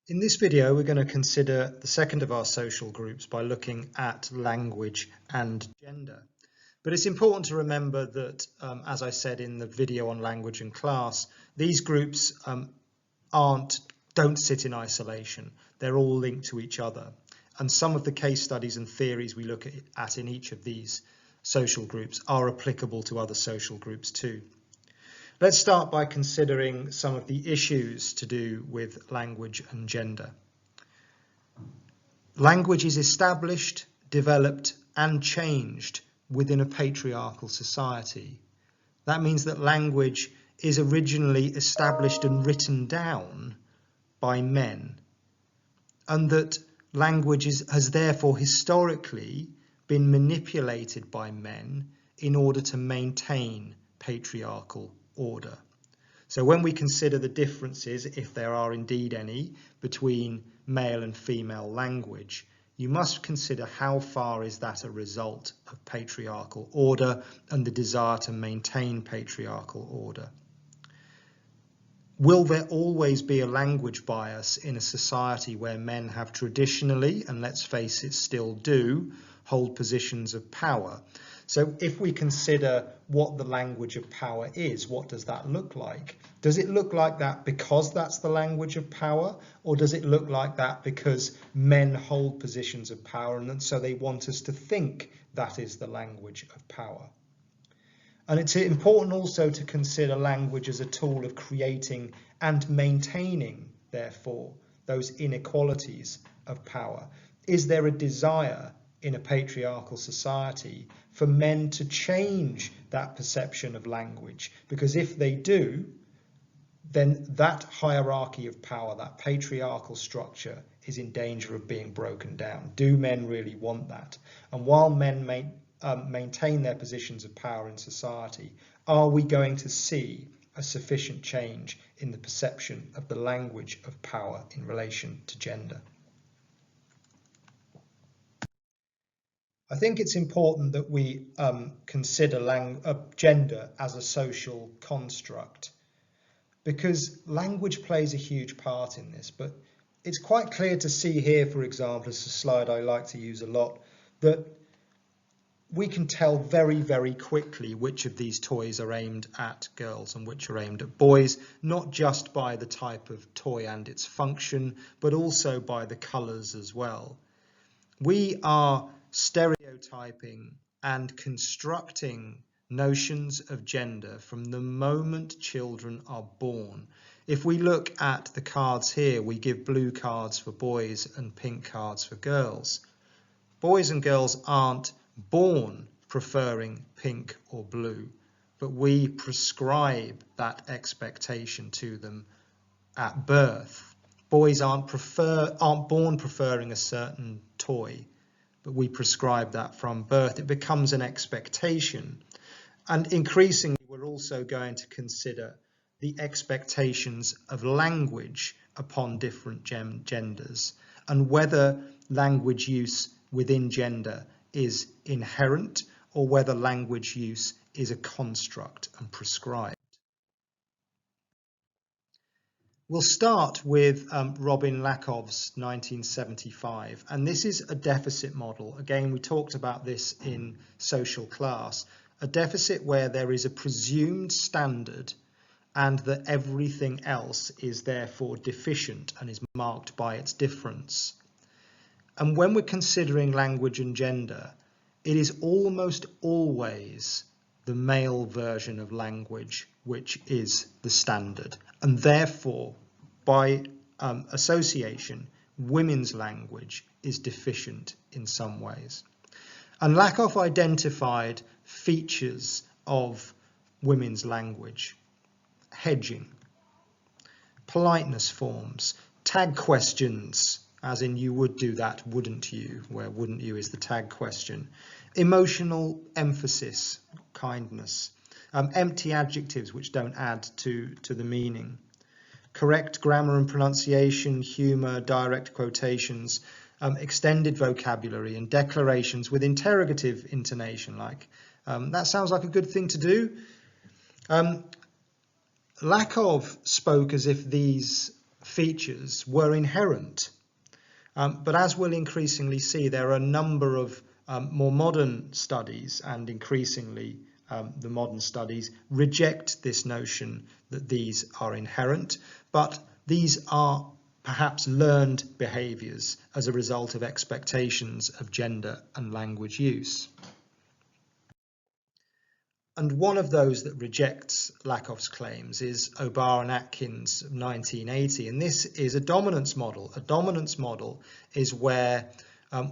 In this video, we're going to consider the second of our social groups by looking at language and gender. But it's important to remember that, as I said in the video on language and class, these groups don't sit in isolation. They're all linked to each other. And some of the case studies and theories we look at in each of these social groups are applicable to other social groups too. Let's start by considering some of the issues to do with language and gender. Language is established, developed, and changed within a patriarchal society. That means that language is originally established and written down by men, and that language has therefore historically been manipulated by men in order to maintain patriarchal order. So when we consider the differences, if there are indeed any, between male and female language, you must consider how far is that a result of patriarchal order and the desire to maintain patriarchal order. Will there always be a language bias in a society where men have traditionally, and let's face it, still do, hold positions of power? So if we consider what the language of power is, what does that look like? Does it look like that because that's the language of power, or does it look like that because men hold positions of power and so they want us to think that is the language of power? And it's important also to consider language as a tool of creating and maintaining, therefore, those inequalities of power. Is there a desire in a patriarchal society for men to change that perception of language? Because if they do, then that hierarchy of power, that patriarchal structure, is in danger of being broken down. Do men really want that? And while men maintain their positions of power in society, are we going to see a sufficient change in the perception of the language of power in relation to gender? I think it's important that we consider gender as a social construct, because language plays a huge part in this. But it's quite clear to see here, for example, it's a slide I like to use a lot, that we can tell very, very quickly which of these toys are aimed at girls and which are aimed at boys, not just by the type of toy and its function, but also by the colours as well. We are stereotyping and constructing notions of gender from the moment children are born. If we look at the cards here, we give blue cards for boys and pink cards for girls. Boys and girls aren't born preferring pink or blue, but we prescribe that expectation to them at birth. Boys aren't born preferring a certain toy, but we prescribe that from birth. It becomes an expectation. And increasingly, we're also going to consider the expectations of language upon different genders, and whether language use within gender is inherent or whether language use is a construct and prescribed. We'll start with Robin Lakov's 1975, and this is a deficit model. Again, we talked about this in social class, a deficit where there is a presumed standard and that everything else is therefore deficient and is marked by its difference. And when we're considering language and gender, it is almost always the male version of language which is the standard, and therefore by association women's language is deficient in some ways. And Lakoff identified features of women's language: hedging, politeness forms, tag questions, as in you would do that, wouldn't you, where wouldn't you is the tag question, emotional emphasis, kindness, empty adjectives which don't add to the meaning, correct grammar and pronunciation, humour, direct quotations, extended vocabulary and declarations with interrogative intonation, like that sounds like a good thing to do. Lakov spoke as if these features were inherent. But as we'll increasingly see, there are a number of more modern studies, and increasingly the modern studies reject this notion that these are inherent, but these are perhaps learned behaviours as a result of expectations of gender and language use. And one of those that rejects Lakoff's claims is O'Barr and Atkins of 1980, and this is a dominance model. A dominance model is where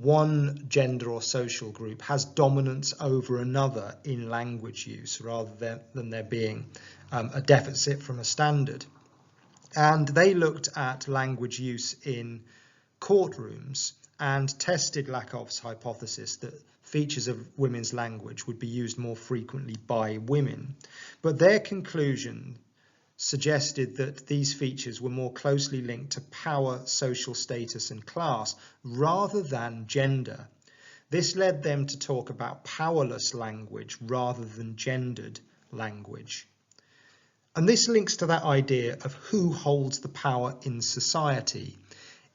one gender or social group has dominance over another in language use rather than there being a deficit from a standard. And they looked at language use in courtrooms and tested Lakoff's hypothesis that features of women's language would be used more frequently by women. But their conclusion suggested that these features were more closely linked to power, social status and class rather than gender. This led them to talk about powerless language rather than gendered language. And this links to that idea of who holds the power in society.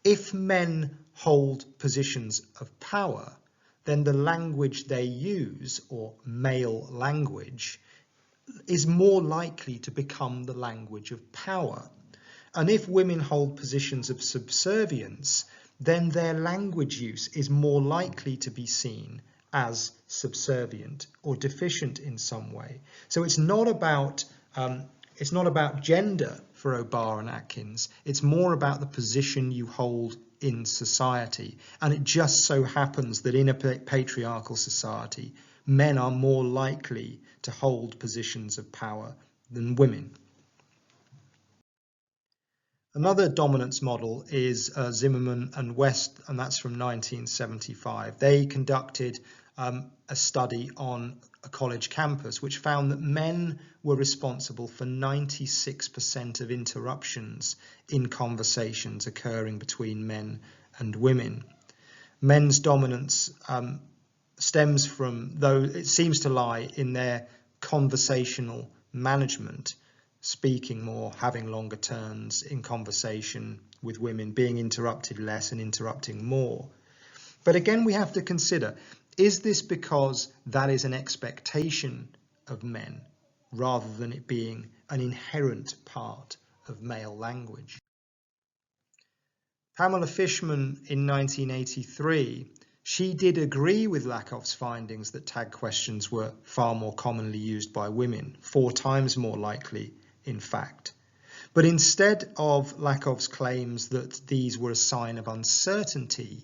If men hold positions of power, then the language they use, or male language, is more likely to become the language of power. And if women hold positions of subservience, then their language use is more likely to be seen as subservient or deficient in some way. So it's not about gender for O'Barr and Atkins. It's more about the position you hold in society. And it just so happens that in a patriarchal society, men are more likely to hold positions of power than women. Another dominance model is Zimmerman and West, and that's from 1975. They conducted a study on a college campus which found that men were responsible for 96% of interruptions in conversations occurring between men and women. Men's dominance stems from, though it seems to lie in their conversational management, speaking more, having longer turns in conversation with women, being interrupted less and interrupting more. But again, we have to consider, is this because that is an expectation of men rather than it being an inherent part of male language? Pamela Fishman in 1983, she did agree with Lakoff's findings that tag questions were far more commonly used by women, 4 times more likely, in fact. But instead of Lakoff's claims that these were a sign of uncertainty,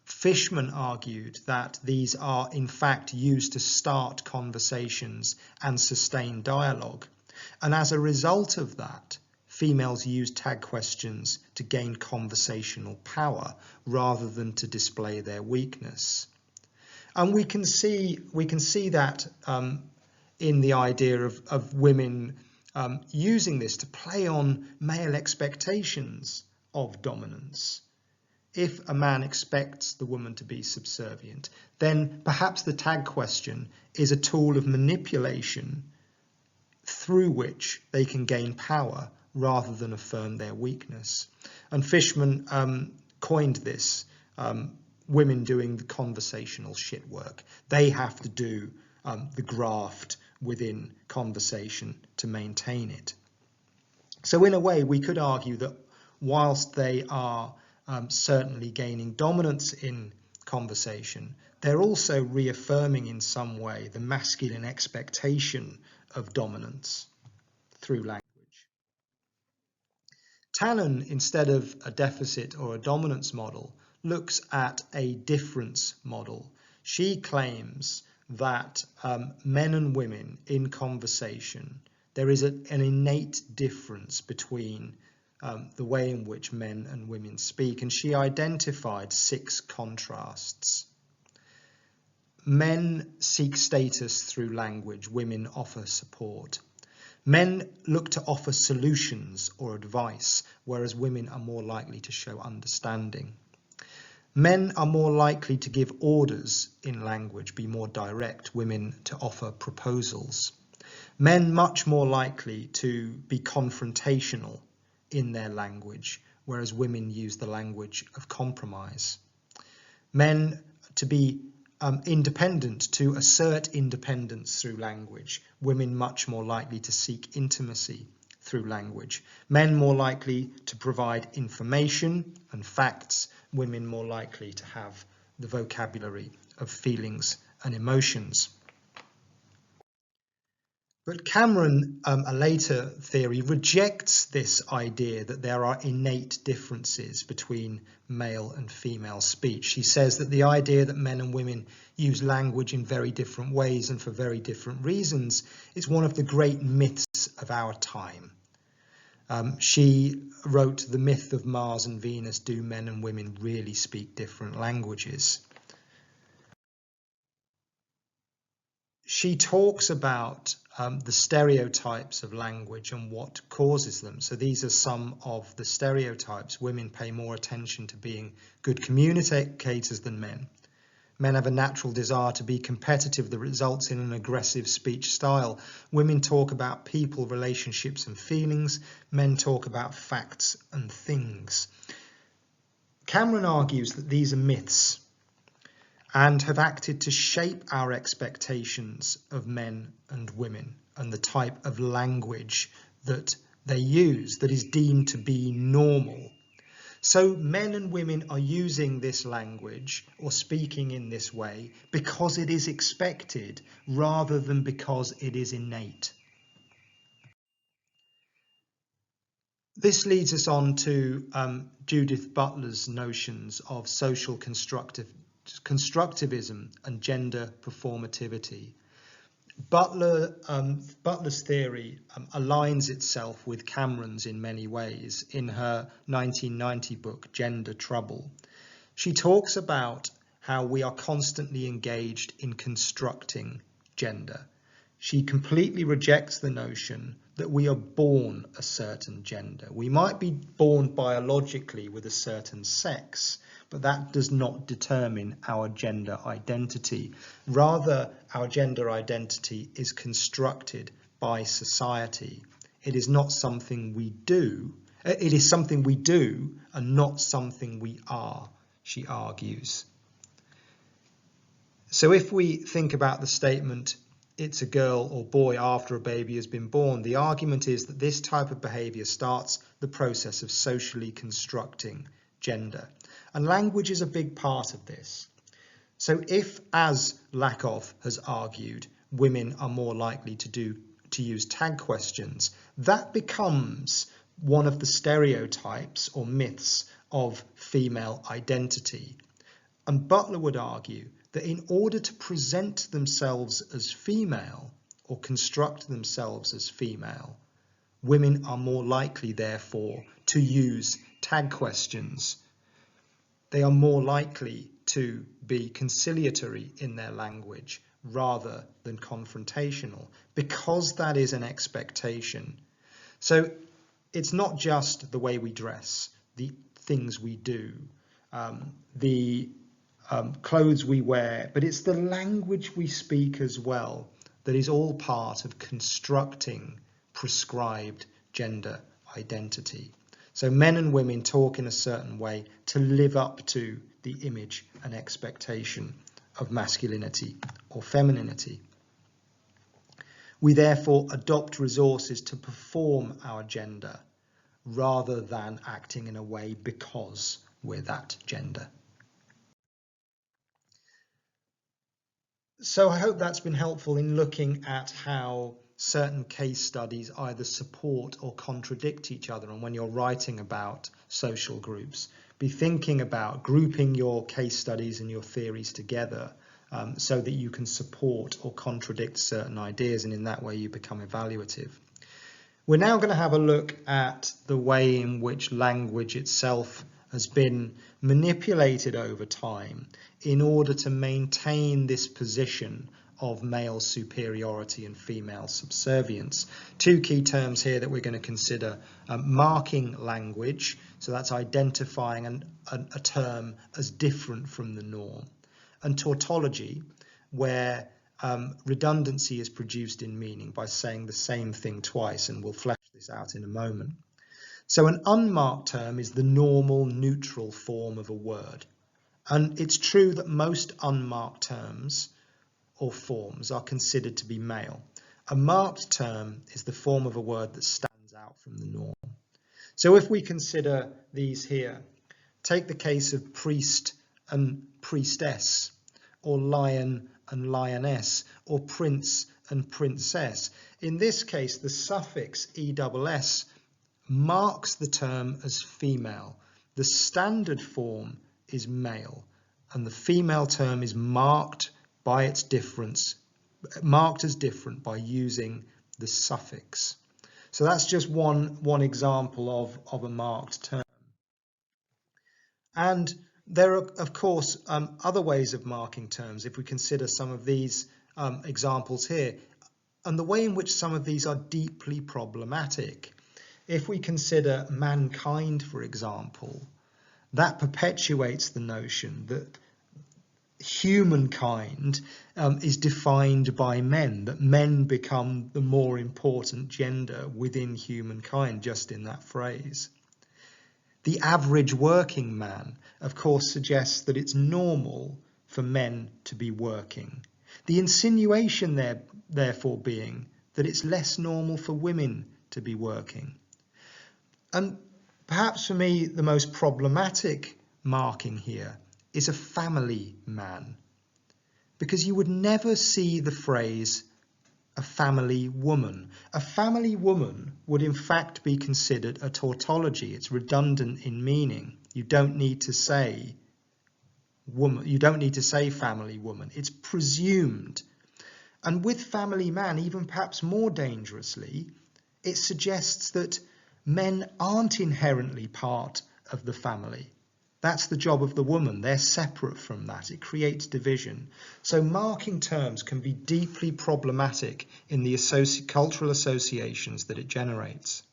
Fishman argued that these are in fact used to start conversations and sustain dialogue. And as a result of that, females use tag questions to gain conversational power rather than to display their weakness. And we can see that in the idea of women using this to play on male expectations of dominance. If a man expects the woman to be subservient, then perhaps the tag question is a tool of manipulation through which they can gain power rather than affirm their weakness. And Fishman coined this, women doing the conversational shit work. They have to do the graft within conversation to maintain it. So in a way, we could argue that whilst they are certainly gaining dominance in conversation, they're also reaffirming in some way the masculine expectation of dominance through language. Tannen, instead of a deficit or a dominance model, looks at a difference model. She claims that men and women in conversation, there is an innate difference between the way in which men and women speak, and she identified 6 contrasts. Men seek status through language, women offer support. Men look to offer solutions or advice, whereas women are more likely to show understanding. Men are more likely to give orders in language, be more direct, women to offer proposals. Men much more likely to be confrontational in their language, whereas women use the language of compromise. Men to be independent, to assert independence through language. Women much more likely to seek intimacy through language. Men more likely to provide information and facts. Women more likely to have the vocabulary of feelings and emotions. But Cameron, a later theory, rejects this idea that there are innate differences between male and female speech. He says that the idea that men and women use language in very different ways and for very different reasons is one of the great myths of our time. She wrote The Myth of Mars and Venus, Do Men and Women Really Speak Different Languages? She talks about the stereotypes of language and what causes them. So these are some of the stereotypes. Women pay more attention to being good communicators than men. Men have a natural desire to be competitive that results in an aggressive speech style. Women talk about people, relationships and feelings. Men talk about facts and things. Cameron argues that these are myths and have acted to shape our expectations of men and women and the type of language that they use that is deemed to be normal. So men and women are using this language or speaking in this way because it is expected rather than because it is innate. This leads us on to Judith Butler's notions of social constructivism and gender performativity. Butler's theory aligns itself with Cameron's in many ways. In her 1990 book, Gender Trouble, she talks about how we are constantly engaged in constructing gender. She completely rejects the notion that we are born a certain gender. We might be born biologically with a certain sex, but that does not determine our gender identity. Rather, our gender identity is constructed by society. It is not something we do. It is something we do and not something we are, she argues. So if we think about the statement, it's a girl or boy after a baby has been born, the argument is that this type of behaviour starts the process of socially constructing gender. And language is a big part of this. So if, as Lakoff has argued, women are more likely to use tag questions, that becomes one of the stereotypes or myths of female identity. And Butler would argue that in order to present themselves as female or construct themselves as female, women are more likely, therefore, to use tag questions. They are more likely to be conciliatory in their language rather than confrontational, because that is an expectation. So it's not just the way we dress, the things we do, the clothes we wear, but it's the language we speak as well that is all part of constructing prescribed gender identity. So men and women talk in a certain way to live up to the image and expectation of masculinity or femininity. We therefore adopt resources to perform our gender rather than acting in a way because we're that gender. So I hope that's been helpful in looking at how certain case studies either support or contradict each other. And when you're writing about social groups, be thinking about grouping your case studies and your theories together so that you can support or contradict certain ideas, and in that way you become evaluative. We're now going to have a look at the way in which language itself has been manipulated over time in order to maintain this position of male superiority and female subservience. Two key terms here that we're going to consider: marking language, so that's identifying a term as different from the norm, and tautology, where redundancy is produced in meaning by saying the same thing twice, and we'll flesh this out in a moment. So an unmarked term is the normal neutral form of a word. And it's true that most unmarked terms or forms are considered to be male. A marked term is the form of a word that stands out from the norm. So if we consider these here, take the case of priest and priestess, or lion and lioness, or prince and princess. In this case, the suffix ess marks the term as female. The standard form is male, and the female term is marked by its difference, marked as different by using the suffix. So that's just one example of a marked term. And there are, of course, other ways of marking terms if we consider some of these examples here, and the way in which some of these are deeply problematic. If we consider mankind, for example, that perpetuates the notion that humankind is defined by men, that men become the more important gender within humankind, just in that phrase. The average working man, of course, suggests that it's normal for men to be working. The insinuation there, therefore, being that it's less normal for women to be working. And perhaps for me, the most problematic marking here is a family man, because you would never see the phrase a family woman. A family woman would in fact be considered a tautology. It's redundant in meaning. You don't need to say woman. You don't need to say family woman. It's presumed. And with family man, even perhaps more dangerously, it suggests that men aren't inherently part of the family. That's the job of the woman. They're separate from that. It creates division. So marking terms can be deeply problematic in the cultural associations that it generates.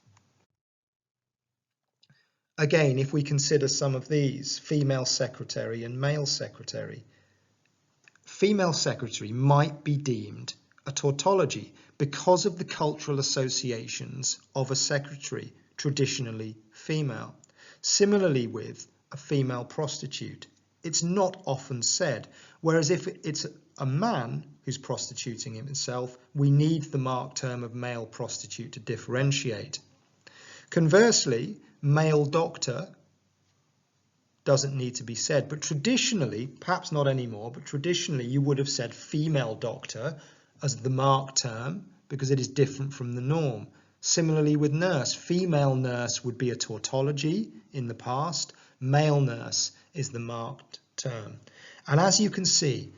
Again, if we consider some of these, female secretary and male secretary, female secretary might be deemed a tautology because of the cultural associations of a secretary, traditionally female. Similarly with a female prostitute, it's not often said, whereas if it's a man who's prostituting himself, we need the marked term of male prostitute to differentiate. Conversely, male doctor doesn't need to be said, but traditionally, perhaps not anymore, but traditionally you would have said female doctor as the marked term because it is different from the norm. Similarly with nurse, female nurse would be a tautology in the past, male nurse is the marked term. And as you can see,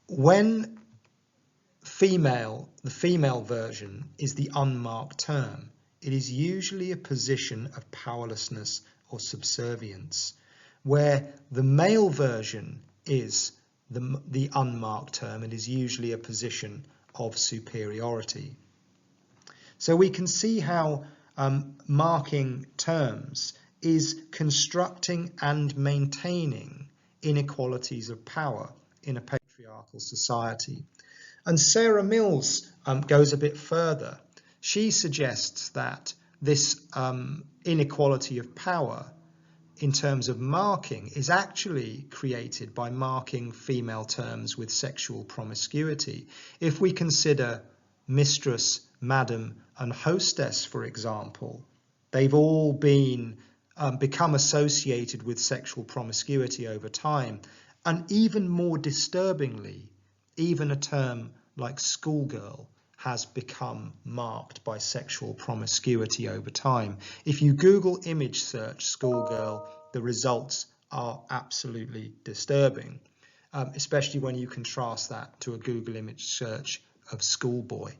when the female version is the unmarked term, it is usually a position of powerlessness or subservience, where the male version is the unmarked term, it is usually a position of superiority. So we can see how marking terms is constructing and maintaining inequalities of power in a patriarchal society. And Sarah Mills goes a bit further. She suggests that this inequality of power in terms of marking is actually created by marking female terms with sexual promiscuity. If we consider mistress, madam, and hostess, for example, they've all become associated with sexual promiscuity over time. And even more disturbingly, even a term like schoolgirl has become marked by sexual promiscuity over time. If you Google image search schoolgirl, the results are absolutely disturbing, especially when you contrast that to a Google image search of schoolboy.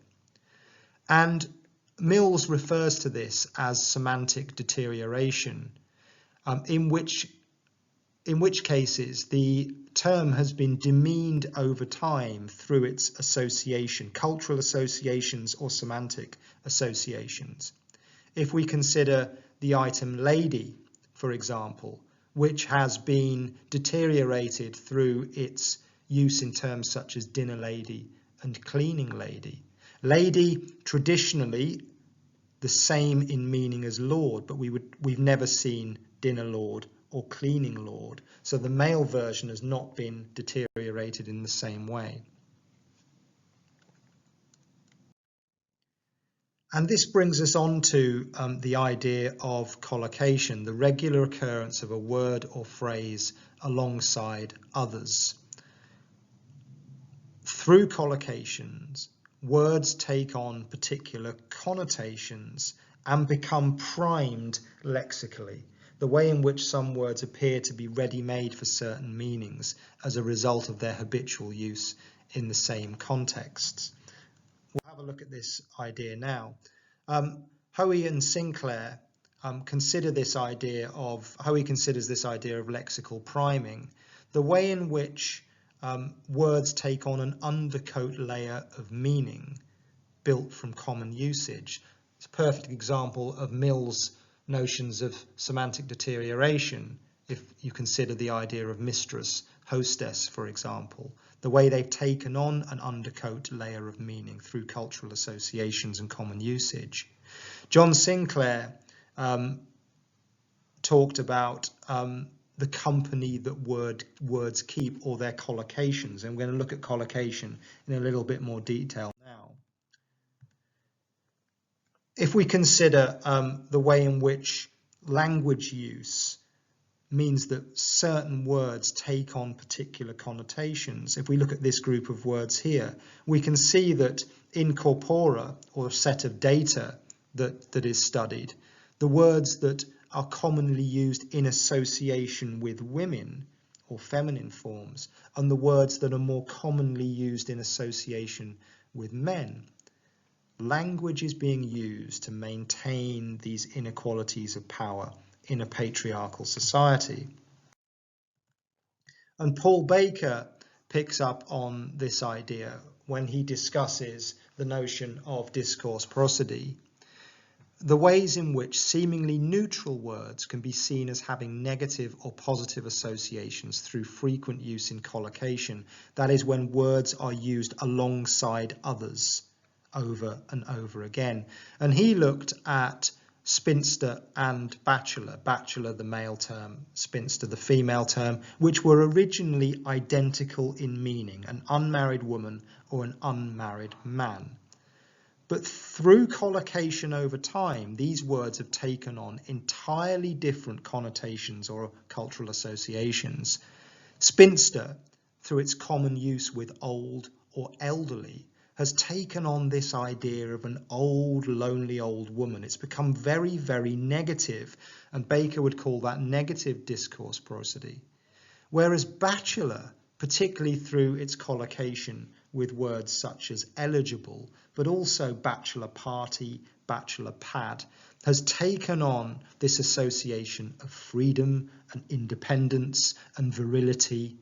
And Mills refers to this as semantic deterioration, in which cases the term has been demeaned over time through its association, cultural associations or semantic associations. If we consider the item lady, for example, which has been deteriorated through its use in terms such as dinner lady and cleaning lady. Lady, traditionally, the same in meaning as lord, but we've never seen dinner lord or cleaning lord. So the male version has not been deteriorated in the same way. And this brings us on to the idea of collocation, the regular occurrence of a word or phrase alongside others. Through collocations, words take on particular connotations and become primed lexically, the way in which some words appear to be ready-made for certain meanings as a result of their habitual use in the same contexts. We'll have a look at this idea now. Hoey and Sinclair considers this idea of lexical priming, the way in which words take on an undercoat layer of meaning built from common usage. It's a perfect example of Mill's notions of semantic deterioration, if you consider the idea of mistress, hostess, for example, the way they've taken on an undercoat layer of meaning through cultural associations and common usage. John Sinclair talked about the company that words keep, or their collocations, and we're going to look at collocation in a little bit more detail now. If we consider the way in which language use means that certain words take on particular connotations, if we look at this group of words here, we can see that in corpora, or a set of data that is studied, the words that are commonly used in association with women or feminine forms, and the words that are more commonly used in association with men. Language is being used to maintain these inequalities of power in a patriarchal society. And Paul Baker picks up on this idea when he discusses the notion of discourse porosity, the ways in which seemingly neutral words can be seen as having negative or positive associations through frequent use in collocation, that is, when words are used alongside others over and over again. And he looked at spinster and bachelor, bachelor the male term, spinster the female term, which were originally identical in meaning, an unmarried woman or an unmarried man. But through collocation over time, these words have taken on entirely different connotations or cultural associations. Spinster, through its common use with old or elderly, has taken on this idea of an old, lonely old woman. It's become very, very negative, and Baker would call that negative discourse porosity. Whereas bachelor, particularly through its collocation with words such as eligible, but also bachelor party, bachelor pad, has taken on this association of freedom and independence and virility.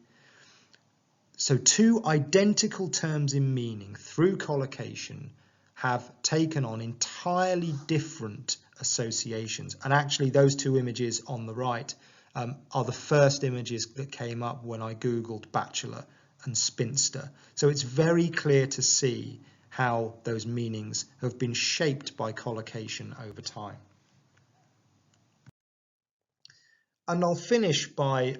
So two identical terms in meaning through collocation have taken on entirely different associations. And actually those two images on the right are the first images that came up when I Googled bachelor and spinster. So it's very clear to see how those meanings have been shaped by collocation over time. And I'll finish by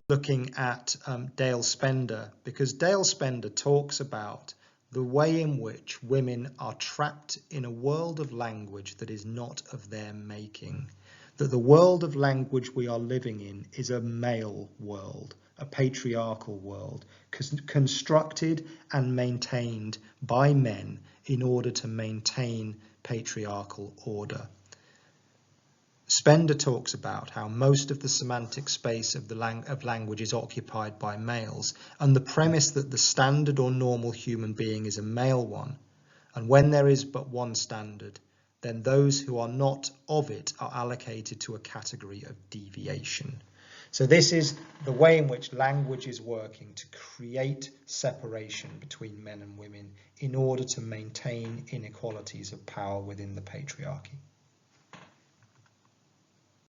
looking at Dale Spender, because Dale Spender talks about the way in which women are trapped in a world of language that is not of their making, that the world of language we are living in is a male world, a patriarchal world, constructed and maintained by men in order to maintain patriarchal order. Spender talks about how most of the semantic space of language is occupied by males, and the premise that the standard or normal human being is a male one, and when there is but one standard, then those who are not of it are allocated to a category of deviation. So this is the way in which language is working to create separation between men and women in order to maintain inequalities of power within the patriarchy.